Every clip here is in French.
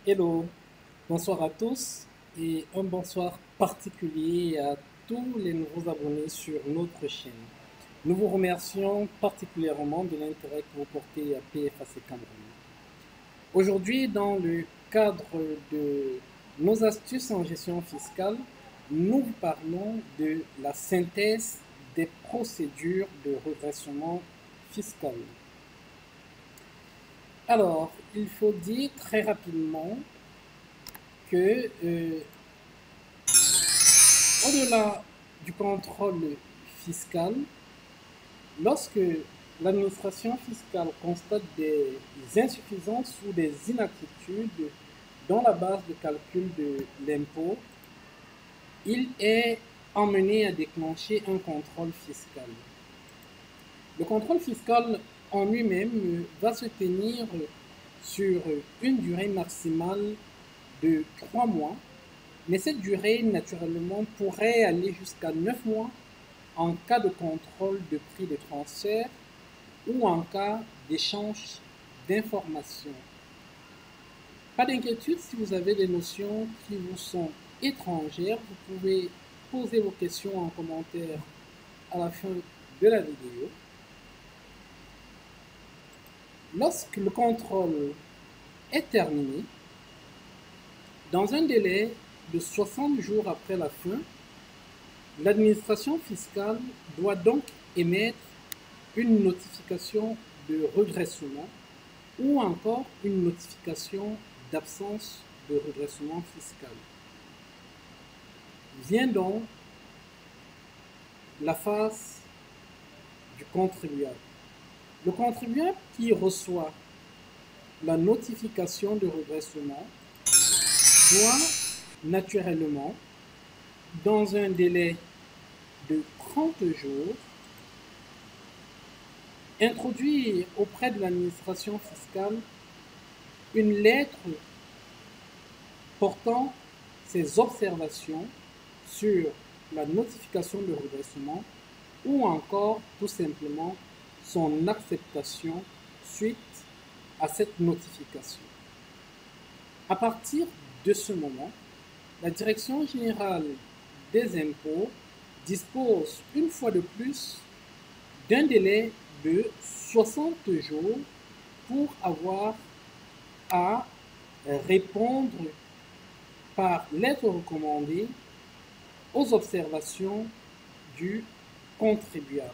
Hello, bonsoir à tous et un bonsoir particulier à tous les nouveaux abonnés sur notre chaîne. Nous vous remercions particulièrement de l'intérêt que vous portez à PFAC Cameroun. Aujourd'hui, dans le cadre de nos astuces en gestion fiscale, nous vous parlons de la synthèse des procédures de redressement fiscal. Alors, il faut dire très rapidement que au-delà du contrôle fiscal, lorsque l'administration fiscale constate des insuffisances ou des inaptitudes dans la base de calcul de l'impôt, il est emmené à déclencher un contrôle fiscal. Le contrôle fiscal en lui-même va se tenir sur une durée maximale de 3 mois, mais cette durée, naturellement, pourrait aller jusqu'à 9 mois en cas de contrôle de prix de transfert ou en cas d'échange d'informations. Pas d'inquiétude, si vous avez des notions qui vous sont étrangères, vous pouvez poser vos questions en commentaire à la fin de la vidéo. Lorsque le contrôle est terminé, dans un délai de 60 jours après la fin, l'administration fiscale doit donc émettre une notification de redressement ou encore une notification d'absence de redressement fiscal. Vient donc la phase du contribuable. Le contribuable qui reçoit la notification de redressement doit naturellement, dans un délai de 30 jours, introduire auprès de l'administration fiscale une lettre portant ses observations sur la notification de redressement ou encore tout simplement son acceptation suite à cette notification. À partir de ce moment, la Direction générale des impôts dispose une fois de plus d'un délai de 60 jours pour avoir à répondre par lettre recommandée aux observations du contribuable.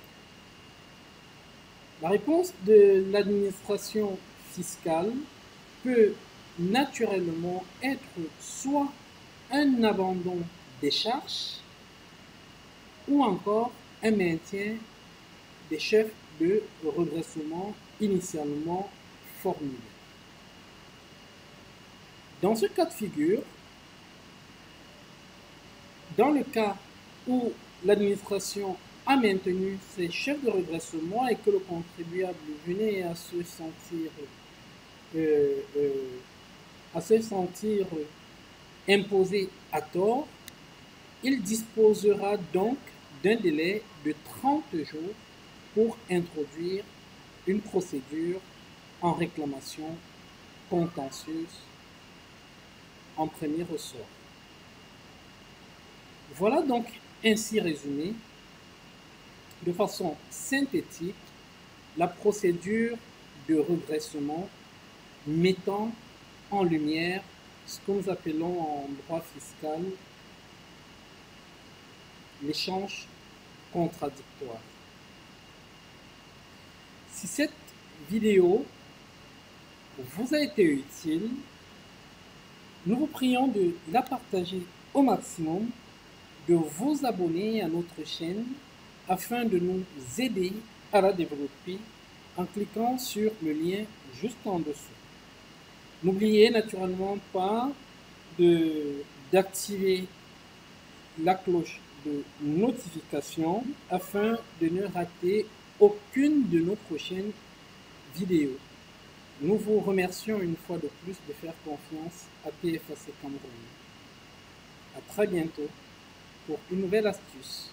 La réponse de l'administration fiscale peut naturellement être soit un abandon des charges ou encore un maintien des chefs de redressement initialement formulés. Dans ce cas de figure, dans le cas où l'administration a maintenu ses chefs de redressement et que le contribuable venait à se sentir imposé à tort, il disposera donc d'un délai de 30 jours pour introduire une procédure en réclamation contentieuse en premier ressort. Voilà donc ainsi résumé, de façon synthétique, la procédure de redressement mettant en lumière ce que nous appelons en droit fiscal l'échange contradictoire. Si cette vidéo vous a été utile, nous vous prions de la partager au maximum, de vous abonner à notre chaîne afin de nous aider à la développer en cliquant sur le lien juste en dessous. N'oubliez naturellement pas d'activer la cloche de notification afin de ne rater aucune de nos prochaines vidéos. Nous vous remercions une fois de plus de faire confiance à PFAC Cameroun. À très bientôt pour une nouvelle astuce.